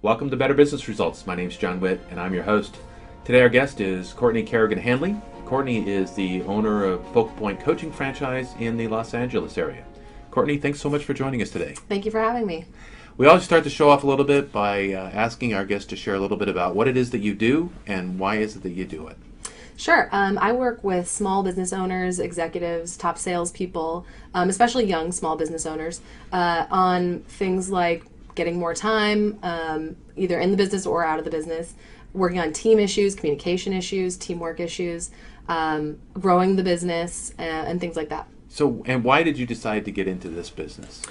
Welcome to Better Business Results. My name is John Whitt, and I'm your host. Today our guest is Courtney Kerrigan Hanle. Courtney is the owner of Focal Point Coaching franchise in the Los Angeles area. Courtney, thanks so much for joining us today. Thank you for having me. We always start the show off a little bit by asking our guests to share a little bit about what it is that you do and why is it that you do it. Sure. I work with small business owners, executives, top salespeople, especially young small business owners, on things like getting more time, either in the business or out of the business, working on team issues, communication issues, teamwork issues, growing the business, and things like that. So, and why did you decide to get into this business?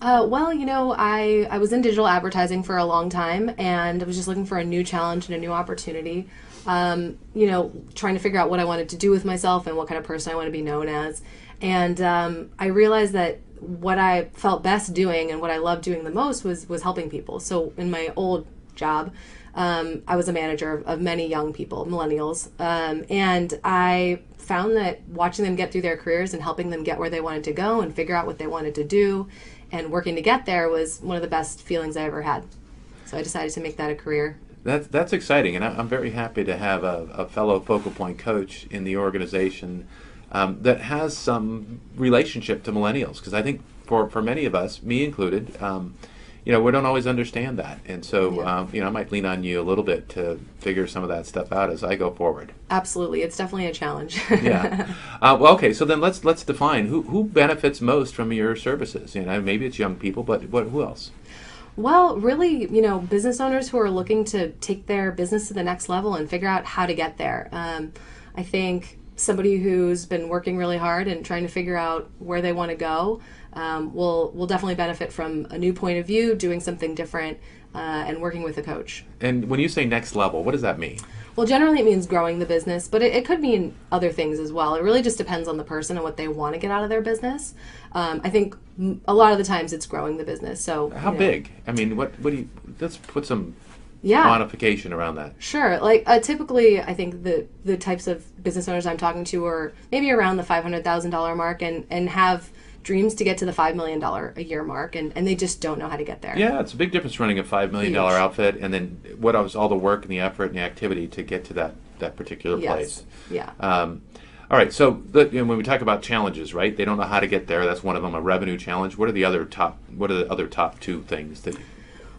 I was in digital advertising for a long time, and I was just looking for a new challenge and a new opportunity. Trying to figure out what I wanted to do with myself and what kind of person I want to be known as. And I realized that what I felt best doing and what I loved doing the most was helping people. So in my old job, I was a manager of many young people, millennials, and I found that watching them get through their careers and helping them get where they wanted to go and figure out what they wanted to do and working to get there was one of the best feelings I ever had. So I decided to make that a career. That's exciting, and I'm very happy to have a fellow Focal Point coach in the organization that has some relationship to millennials, because I think for many of us, me included, we don't always understand that, and so I might lean on you a little bit to figure some of that stuff out as I go forward. Absolutely, it's definitely a challenge. Yeah. Well, okay. So then let's define who benefits most from your services. Maybe it's young people, but who else? Well, really, business owners who are looking to take their business to the next level and figure out how to get there. I think somebody who's been working really hard and trying to figure out where they want to go will definitely benefit from a new point of view, doing something different, and working with a coach. And when you say next level, what does that mean? Well, generally it means growing the business, but it could mean other things as well. It really just depends on the person and what they want to get out of their business. I think a lot of the times it's growing the business. So how big? I mean, what do you? Let's put some quantification around that. Sure. Like typically, I think the types of business owners I'm talking to are maybe around the $500,000 mark and have dreams to get to the $5 million a year mark, and they just don't know how to get there. Yeah, it's a big difference running a $5 million outfit, and then what was all the work and the effort and the activity to get to that particular place. Yeah. All right, so when we talk about challenges, right? They don't know how to get there. That's one of them, a revenue challenge. What are the other top two things that?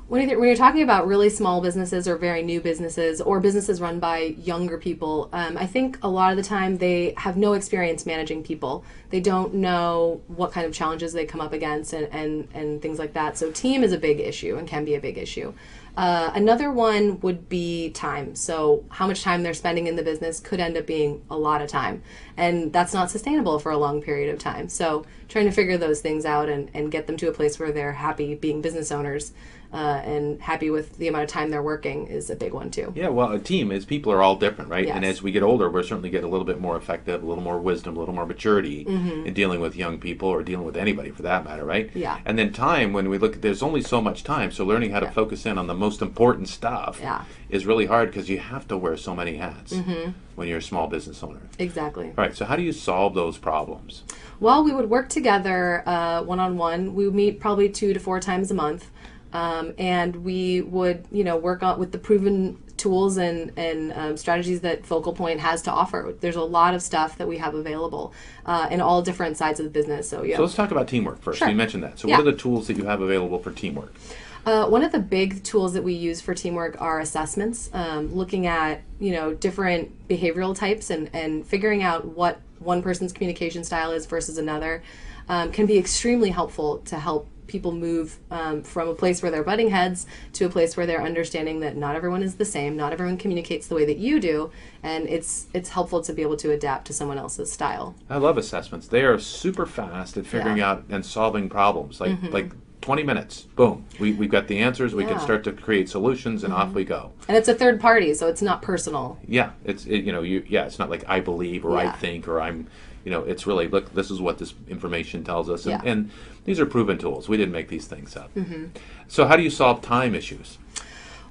When you're talking about really small businesses or very new businesses or businesses run by younger people, I think a lot of the time they have no experience managing people. They don't know what kind of challenges they come up against and things like that. So team is a big issue and can be a big issue. Another one would be time. So how much time they're spending in the business could end up being a lot of time. And that's not sustainable for a long period of time. So trying to figure those things out and get them to a place where they're happy being business owners and happy with the amount of time they're working is a big one too. Yeah, well, a team is people are all different, right? Yes. And as we get older, we're certainly get a little bit more effective, a little more wisdom, a little more maturity in dealing with young people or dealing with anybody for that matter, right? Yeah. And then time, when we look, there's only so much time, so learning how to focus in on the most important stuff is really hard because you have to wear so many hats when you're a small business owner. Exactly. All right, so how do you solve those problems? Well, we would work together one-on-one. We would meet probably 2 to 4 times a month. And we would, work on with the proven tools and strategies that Focal Point has to offer. There's a lot of stuff that we have available in all different sides of the business. So let's talk about teamwork first. Sure. You mentioned that. So what are the tools that you have available for teamwork? One of the big tools that we use for teamwork are assessments, looking at different behavioral types and figuring out what one person's communication style is versus another can be extremely helpful to help people move from a place where they're butting heads to a place where they're understanding that not everyone is the same, not everyone communicates the way that you do, and it's helpful to be able to adapt to someone else's style. I love assessments. They are super fast at figuring out and solving problems. Like 20 minutes, boom, we've got the answers. We can start to create solutions, and off we go. And it's a third party, so it's not personal. Yeah, it's not like I believe or I think or I'm. It's really, look, this is what this information tells us. And these are proven tools. We didn't make these things up. So how do you solve time issues?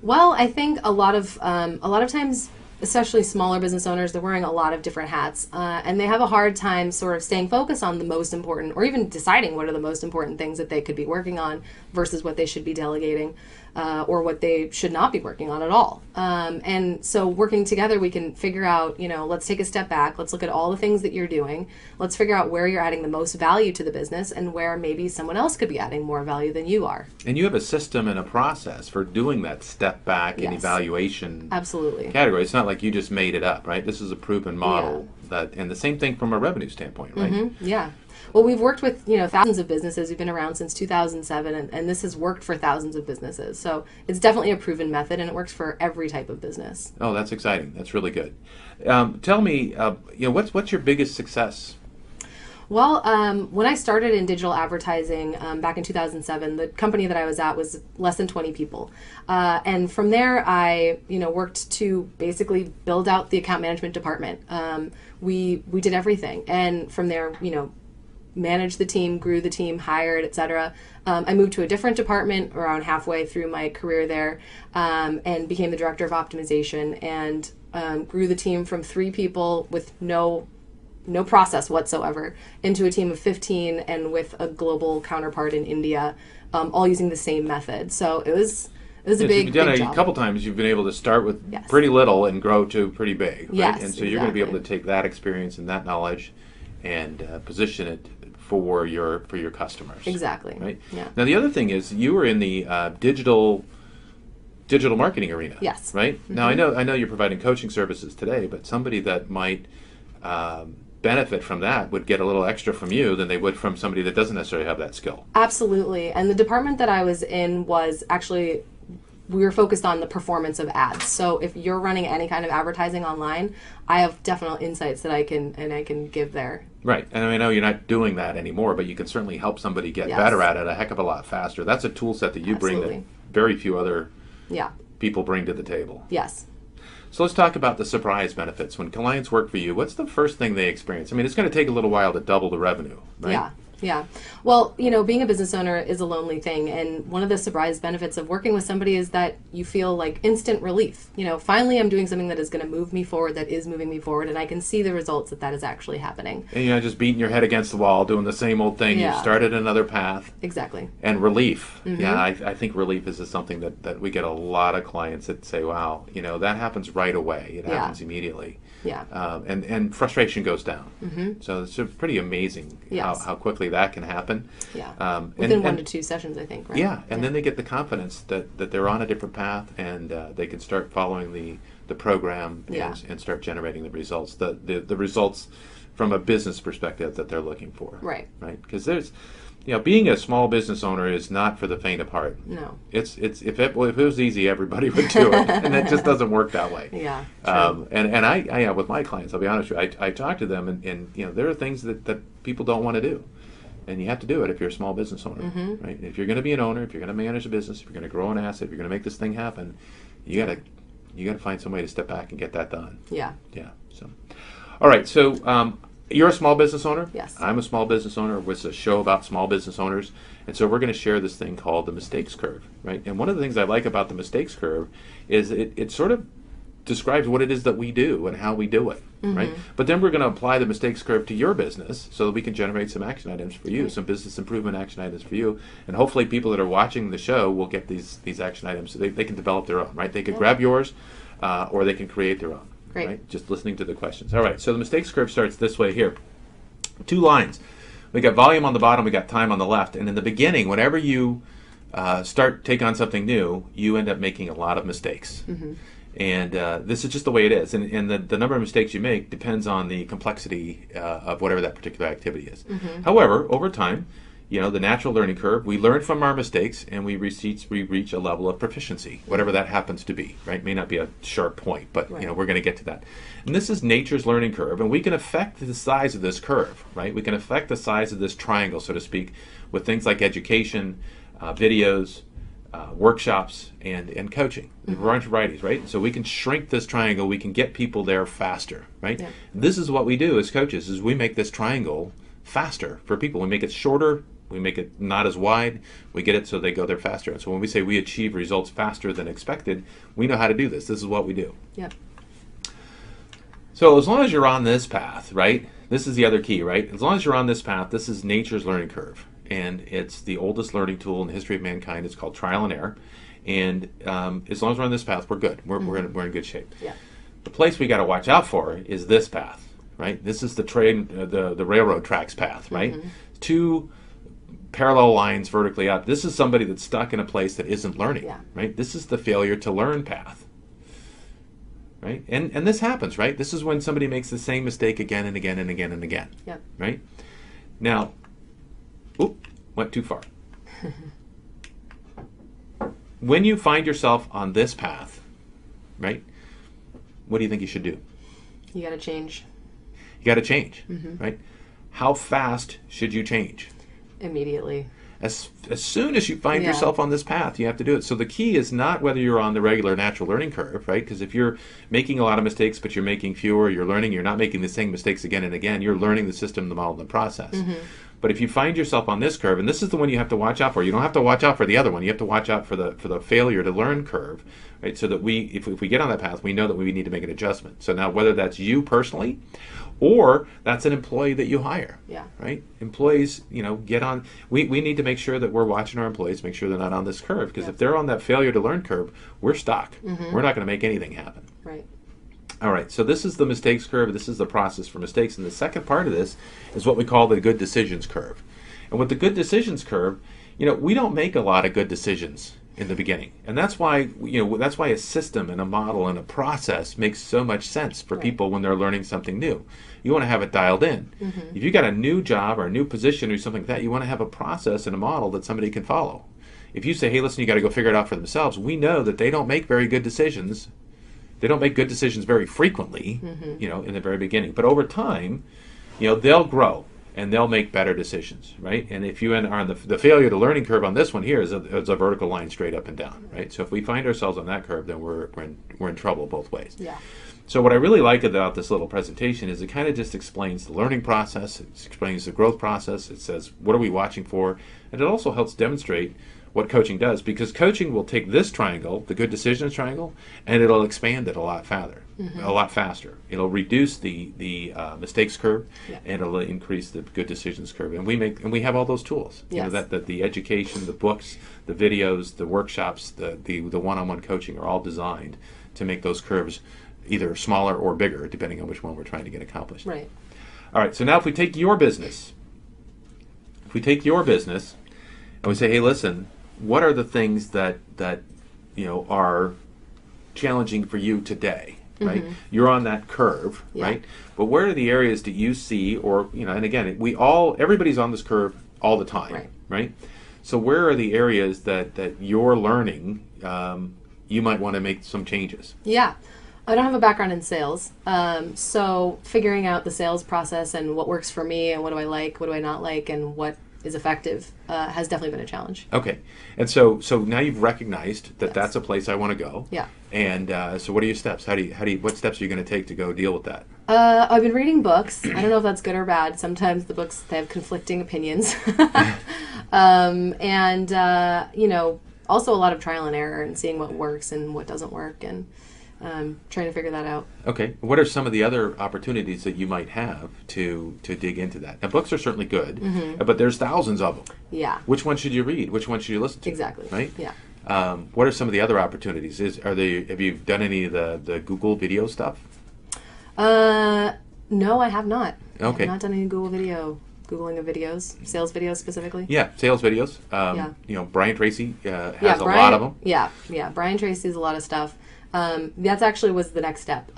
Well, I think a lot of times, especially smaller business owners, they're wearing a lot of different hats, and they have a hard time sort of staying focused on the most important, or even deciding what are the most important things that they could be working on versus what they should be delegating. or what they should not be working on at all. And so working together, we can figure out, let's take a step back. Let's look at all the things that you're doing. Let's figure out where you're adding the most value to the business and where maybe someone else could be adding more value than you are. And you have a system and a process for doing that step back and evaluation Absolutely. category. It's not like you just made it up, right? This is a proven model and the same thing from a revenue standpoint, right? Mm-hmm. Yeah. Well, we've worked with, thousands of businesses. We've been around since 2007, and this has worked for thousands of businesses. So it's definitely a proven method, and it works for every type of business. Oh, that's exciting. That's really good. Tell me, what's your biggest success? Well, when I started in digital advertising back in 2007, the company that I was at was less than 20 people. And from there, I worked to basically build out the account management department. We did everything. And from there, managed the team, grew the team, hired, etc. I moved to a different department around halfway through my career there, and became the director of optimization, and grew the team from 3 people with no process whatsoever into a team of 15 and with a global counterpart in India, all using the same method. So it was a big, you've done big it job. a couple times. You've been able to start with pretty little and grow to pretty big, right? Yes, and so you're going to be able to take that experience and that knowledge and position it for your customers. Exactly. Right. Yeah. Now the other thing is you were in the digital marketing arena. Yes. Right. Mm-hmm. Now I know you're providing coaching services today, but somebody that might benefit from that would get a little extra from you than they would from somebody that doesn't necessarily have that skill. Absolutely. And the department that I was in was actually, we were focused on the performance of ads. So if you're running any kind of advertising online, I have definite insights that I can give there. Right. And I know you're not doing that anymore, but you can certainly help somebody get better at it a heck of a lot faster. That's a tool set that you bring that very few other people bring to the table. Yes. So let's talk about the surprise benefits. When clients work for you, what's the first thing they experience? I mean, it's going to take a little while to double the revenue, right? Yeah. Well, being a business owner is a lonely thing, and one of the surprise benefits of working with somebody is that you feel like instant relief. Finally I'm doing something that is going to move me forward, that is moving me forward, and I can see the results that is actually happening. And you're not just beating your head against the wall, doing the same old thing. Yeah. You started another path. Exactly. And relief. Mm-hmm. Yeah, I think relief is something that we get a lot of clients that say, wow, that happens right away. It happens immediately. Yeah. And frustration goes down. Mm-hmm. So it's pretty amazing how quickly that can happen. Yeah. Within 1 to 2 sessions, I think, right? Yeah. And then they get the confidence that they're on a different path, and they can start following the program and start generating the results. The results from a business perspective that they're looking for. Right. Right. Because there's being a small business owner is not for the faint of heart. No. If it was easy, everybody would do it, and that just doesn't work that way. Yeah. True. And I with my clients, I'll be honest with you, I talk to them, and there are things that people don't want to do, and you have to do it if you're a small business owner, right? If you're going to be an owner, if you're going to manage a business, if you're going to grow an asset, if you're going to make this thing happen, you got to find some way to step back and get that done. Yeah. Yeah. So, all right. So. You're a small business owner? Yes. I'm a small business owner. It's a show about small business owners. And so we're going to share this thing called the mistakes curve, right? And one of the things I like about the mistakes curve is it sort of describes what it is that we do and how we do it, right? But then we're going to apply the mistakes curve to your business so that we can generate some action items for you, some business improvement action items for you. And hopefully people that are watching the show will get these action items so they can develop their own, right? They could grab yours or they can create their own. Great. Right? Just listening to the questions. All right, so the mistakes curve starts this way here. 2 lines. We got volume on the bottom, we got time on the left. And in the beginning, whenever you take on something new, you end up making a lot of mistakes. And this is just the way it is. And the number of mistakes you make depends on the complexity of whatever that particular activity is. However, over time, the natural learning curve, we learn from our mistakes and we reach a level of proficiency, whatever that happens to be, right? May not be a sharp point, but we're going to get to that. And this is nature's learning curve, and we can affect the size of this curve, right? We can affect the size of this triangle, so to speak, with things like education, videos, workshops, and coaching, a variety of varieties, right? So we can shrink this triangle, we can get people there faster, right? Yeah. This is what we do as coaches, is we make this triangle faster for people. We make it shorter, we make it not as wide, we get it so they go there faster. And so when we say we achieve results faster than expected, we know how to do this. This is what we do. Yep. So as long as you're on this path, right, this is the other key, right? As long as you're on this path, this is nature's learning curve. And it's the oldest learning tool in the history of mankind. It's called trial and error. And as long as we're on this path, we're good. We're in good shape. Yeah. The place we got to watch out for is this path, right? This is the train, the railroad tracks path, right? Two parallel lines vertically up. This is somebody that's stuck in a place that isn't learning, right? This is the failure to learn path, right? And this happens, right? This is when somebody makes the same mistake again and again and again and again, right? Now, went too far. When you find yourself on this path, right? What do you think you should do? You got to change. You got to change, right? How fast should you change? Immediately. As soon as you find yourself on this path, you have to do it. So the key is not whether you're on the regular natural learning curve, right? Because if you're making a lot of mistakes, but you're making fewer, you're learning, you're not making the same mistakes again and again, you're learning the system, the model, and the process. But if you find yourself on this curve, and this is the one you have to watch out for, you don't have to watch out for the other one. You have to watch out for the failure to learn curve, right? So that if we get on that path, we know that we need to make an adjustment. So now whether that's you personally, or that's an employee that you hire, right? Employees, get on. We need to make sure that we're watching our employees, make sure they're not on this curve, because if they're on that failure to learn curve, we're stuck. We're not going to make anything happen. Right. All right, so this is the mistakes curve. This is the process for mistakes. And the second part of this is what we call the good decisions curve. And with the good decisions curve, we don't make a lot of good decisions in the beginning. And that's why, that's why a system and a model and a process makes so much sense for people when they're learning something new. You want to have it dialed in. If you got a new job or a new position or something like that, you want to have a process and a model that somebody can follow. If you say, hey, listen, you got to go figure it out for themselves, we know that they don't make very good decisions. They don't make good decisions very frequently, in the very beginning. But over time, they'll grow and they'll make better decisions, right? And if you are on the failure to learning curve on this one here is a vertical line straight up and down, right? So if we find ourselves on that curve, then we're in trouble both ways. Yeah. So what I really like about this little presentation is it kind of just explains the learning process, it explains the growth process, it says what are we watching for, and it also helps demonstrate what coaching does, because coaching will take this triangle, the good decisions triangle, and it'll expand it a lot faster. It'll reduce the mistakes curve, and it'll increase the good decisions curve. And we have all those tools. That the education, the books, the videos, the workshops, the one-on-one coaching are all designed to make those curves either smaller or bigger, depending on which one we're trying to get accomplished. Right. All right. So now, if we take your business, and we say, hey, listen, what are the things that are challenging for you today, right? You're on that curve, right? But where are the areas that you see, or and again, everybody's on this curve all the time, right? So where are the areas that you're learning you might want to make some changes? Yeah. I don't have a background in sales, so figuring out the sales process and what works for me and what do I like, what do I not like, and what is effective has definitely been a challenge. Okay, and so now you've recognized that that's a place I want to go. Yeah. And so what are your steps? What steps are you going to take to go deal with that? I've been reading books. I don't know if that's good or bad. Sometimes the books, they have conflicting opinions. Also a lot of trial and error and seeing what works and what doesn't work, and trying to figure that out. Okay. What are some of the other opportunities that you might have to dig into that? Now, books are certainly good, but there's thousands of them. Yeah. Which one should you read? Which one should you listen to? Exactly. Right? Yeah. What are some of the other opportunities? Have you done any of the Google video stuff? No, I have not. Okay. I have not done any Googling of videos, sales videos specifically. Yeah, sales videos. Brian Tracy has a lot of them. Yeah. Brian Tracy has a lot of stuff. That's actually was the next step,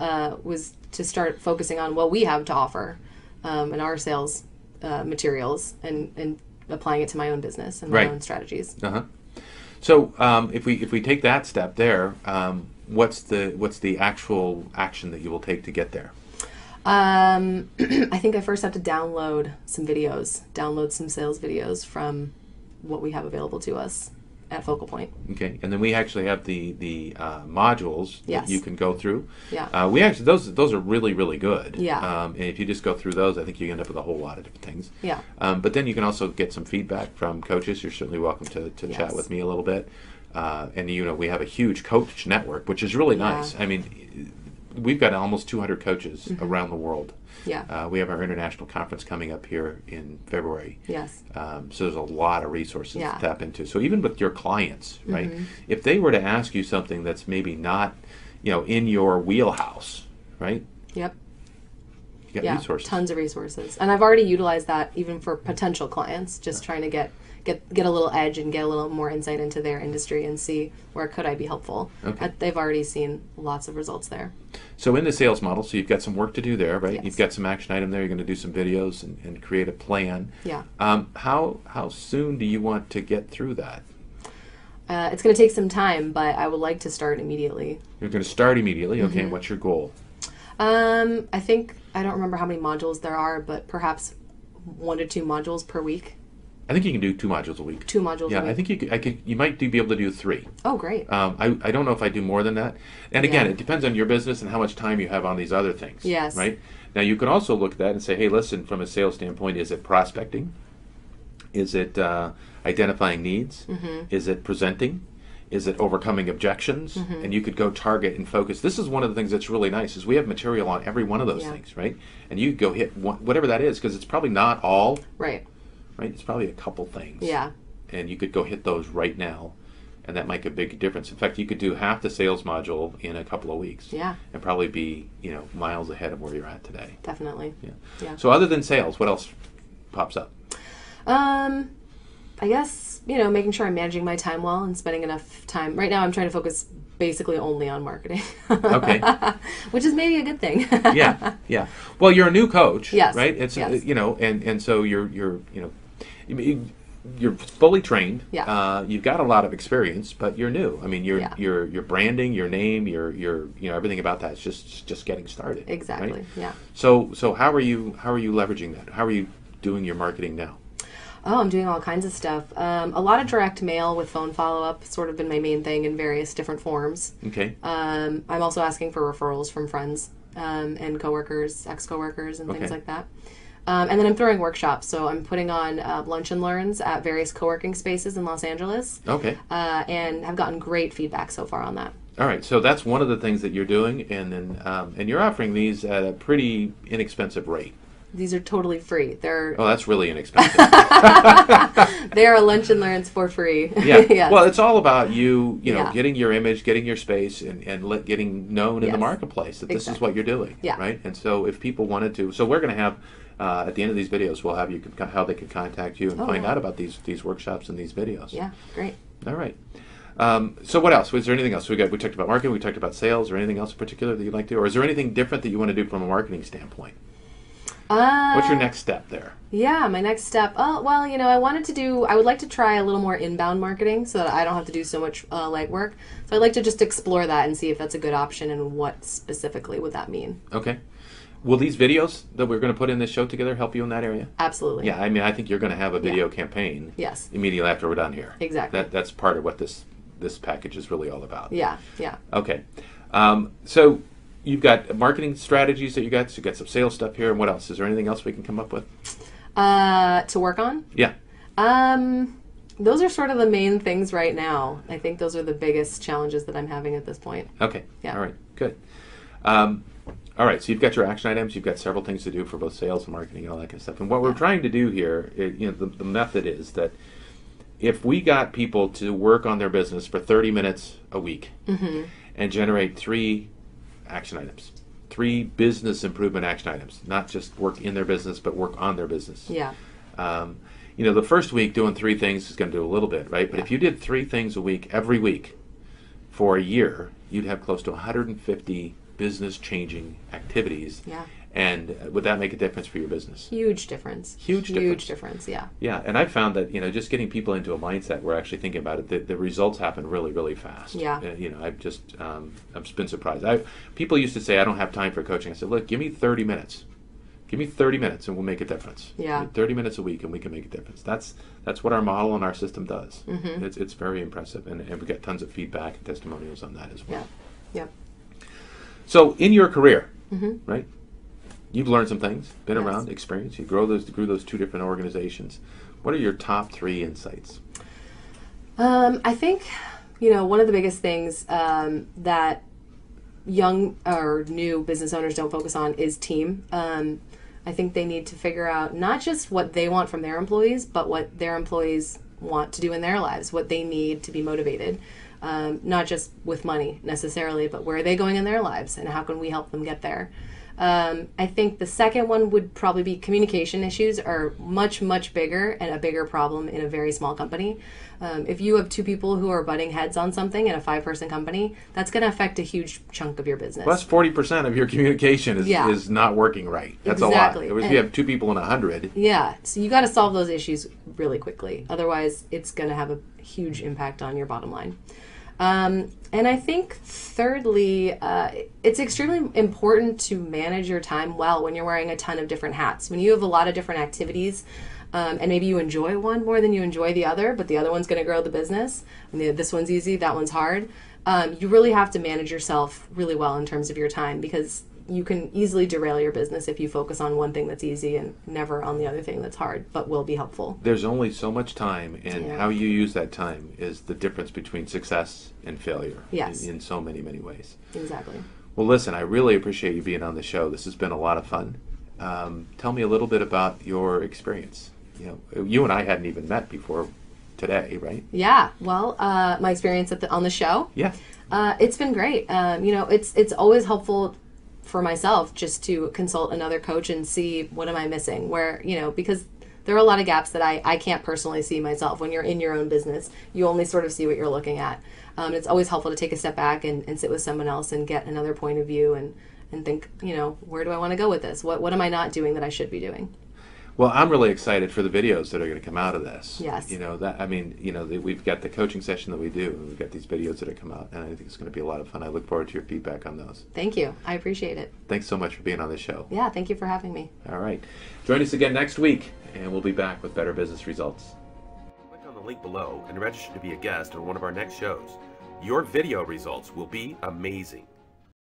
was to start focusing on what we have to offer in our sales materials and applying it to my own business and my own strategies. So if we take that step there, what's the actual action that you will take to get there? I think I first have to download some sales videos from what we have available to us at Focal Point. Okay, and then we actually have the modules that you can go through. Yeah. We actually those are really, really good. Yeah. And if you just go through those, I think you end up with a whole lot of different things. Yeah. But then you can also get some feedback from coaches. You're certainly welcome to chat with me a little bit. And we have a huge coach network, which is really nice. I mean, we've got almost 200 coaches around the world. Yeah. We have our international conference coming up here in February. Yes. So there's a lot of resources Yeah. to tap into. So even with your clients, right? If they were to ask you something that's maybe not, in your wheelhouse, right? Yep. You got resources. Tons of resources. And I've already utilized that even for potential clients, just trying to get a little edge and get a little more insight into their industry and see where could I be helpful. Okay. They've already seen lots of results there. So in the sales model, so you've got some work to do there, right? Yes. You've got some action item there. You're going to do some videos and create a plan. Yeah. How soon do you want to get through that? It's going to take some time, but I would like to start immediately. You're going to start immediately. Okay. And what's your goal? I think, I don't remember how many modules there are, but perhaps 1 to 2 modules per week. I think you can do 2 modules a week. 2 modules a week. Yeah, I think you might be able to do 3. Oh, great. I don't know if I do more than that. And again, it depends on your business and how much time you have on these other things. Yes. Right? Now, you can also look at that and say, hey, listen, from a sales standpoint, is it prospecting? Is it identifying needs? Is it presenting? Is it overcoming objections? And you could go target and focus. This is one of the things that's really nice is we have material on every one of those things, right? And you go hit whatever that is because it's probably not all. Right. Right? It's probably a couple things. Yeah. And you could go hit those right now, and that might make a big difference. In fact, you could do half the sales module in a couple of weeks. Yeah. And probably be, miles ahead of where you're at today. Definitely. Yeah. So other than sales, what else pops up? I guess, making sure I'm managing my time well and spending enough time. Right now I'm trying to focus basically only on marketing. Okay. Which is maybe a good thing. Yeah. Well, you're a new coach, yes. right? It's yes. And so you're fully trained. Yeah. You've got a lot of experience, but you're new. I mean, your branding, your name, your everything about that is just getting started. Exactly. Right? Yeah. So how are you leveraging that? How are you doing your marketing now? Oh, I'm doing all kinds of stuff. A lot of direct mail with phone follow-up, sort of been my main thing in various different forms. Okay. I'm also asking for referrals from friends and coworkers, ex-coworkers, and things like that. And then I'm throwing workshops. So I'm putting on lunch and learns at various co-working spaces in Los Angeles. Okay. And have gotten great feedback so far on that. All right. So that's one of the things that you're doing, and then and you're offering these at a pretty inexpensive rate. These are totally free. That's really inexpensive. They are lunch and learns for free. Yeah. Yes. Well, it's all about you getting your image, getting your space, and getting known in the marketplace that this is what you're doing. Yeah. Right. And so if people wanted to, so we're going to have at the end of these videos, we'll have how they can contact you and find out about these workshops and these videos. Yeah. Great. All right. So what else? Was there anything else? We talked about marketing. We talked about sales. Or anything else in particular that you'd like to, or is there anything different that you want to do from a marketing standpoint? What's your next step there? Yeah, my next step. Oh, well, I would like to try a little more inbound marketing so that I don't have to do so much legwork. So I'd like to just explore that and see if that's a good option and what specifically would that mean. Okay. Will these videos that we're going to put in this show together help you in that area? Absolutely. Yeah, I mean, I think you're going to have a video campaign immediately after we're done here. Exactly. That's part of what this package is really all about. Yeah. Okay. So you've got marketing strategies that you got. So you've got some sales stuff here. And what else? Is there anything else we can come up with? To work on? Yeah. Those are sort of the main things right now. I think those are the biggest challenges that I'm having at this point. Okay. Yeah. All right. Good. All right. So you've got your action items. You've got several things to do for both sales and marketing and all that kind of stuff. And what we're trying to do here, the method is that if we got people to work on their business for 30 minutes a week and generate 3 action items, 3 business improvement action items, not just work in their business, but work on their business. Yeah. The first week doing 3 things is going to do a little bit, right? But if you did 3 things a week, every week, for a year, you'd have close to 150 business-changing activities. Yeah. And would that make a difference for your business? Huge difference. Huge difference, yeah. Yeah, and I've found that, just getting people into a mindset where actually thinking about it, the results happen really, really fast. Yeah. I've been surprised. People used to say, I don't have time for coaching. I said, look, give me 30 minutes. Give me 30 minutes and we'll make a difference. Yeah. 30 minutes a week and we can make a difference. That's what our model and our system does. It's very impressive. And we get tons of feedback and testimonials on that as well. Yeah. Yep. So in your career, right? You've learned some things, been Yes. around, experienced. You grew those 2 different organizations. What are your top 3 insights? I think, one of the biggest things that young or new business owners don't focus on is team. I think they need to figure out not just what they want from their employees, but what their employees want to do in their lives, what they need to be motivated. Not just with money necessarily, but where are they going in their lives and how can we help them get there? I think the second one would probably be communication issues are much, much bigger and a bigger problem in a very small company. If you have two people who are butting heads on something in a 5-person company, that's going to affect a huge chunk of your business. Plus 40% of your communication is not working right. That's exactly. a lot. If you have 2 people in 100. Yeah, so you got to solve those issues really quickly. Otherwise, it's going to have a huge impact on your bottom line. And I think thirdly, it's extremely important to manage your time well when you're wearing a ton of different hats. When you have a lot of different activities, and maybe you enjoy one more than you enjoy the other, but the other one's going to grow the business, and this one's easy, that one's hard, you really have to manage yourself really well in terms of your time, because you can easily derail your business if you focus on one thing that's easy and never on the other thing that's hard, but will be helpful. There's only so much time, and how you use that time is the difference between success and failure. Yes. In so many, many ways. Exactly. Well, listen, I really appreciate you being on the show. This has been a lot of fun. Tell me a little bit about your experience. You and I hadn't even met before today, right? Yeah. Well, my experience on the show. Yeah. It's been great. It's always helpful for myself just to consult another coach and see what am I missing, because there are a lot of gaps that I can't personally see myself. When you're in your own business, you only sort of see what you're looking at. It's always helpful to take a step back and sit with someone else and get another point of view and think, where do I want to go with this? What am I not doing that I should be doing? Well, I'm really excited for the videos that are going to come out of this. Yes. We've got the coaching session that we do, and we've got these videos that have come out, and I think it's going to be a lot of fun. I look forward to your feedback on those. Thank you. I appreciate it. Thanks so much for being on the show. Yeah, thank you for having me. All right. Join us again next week, and we'll be back with better business results. Click on the link below and register to be a guest on one of our next shows. Your video results will be amazing.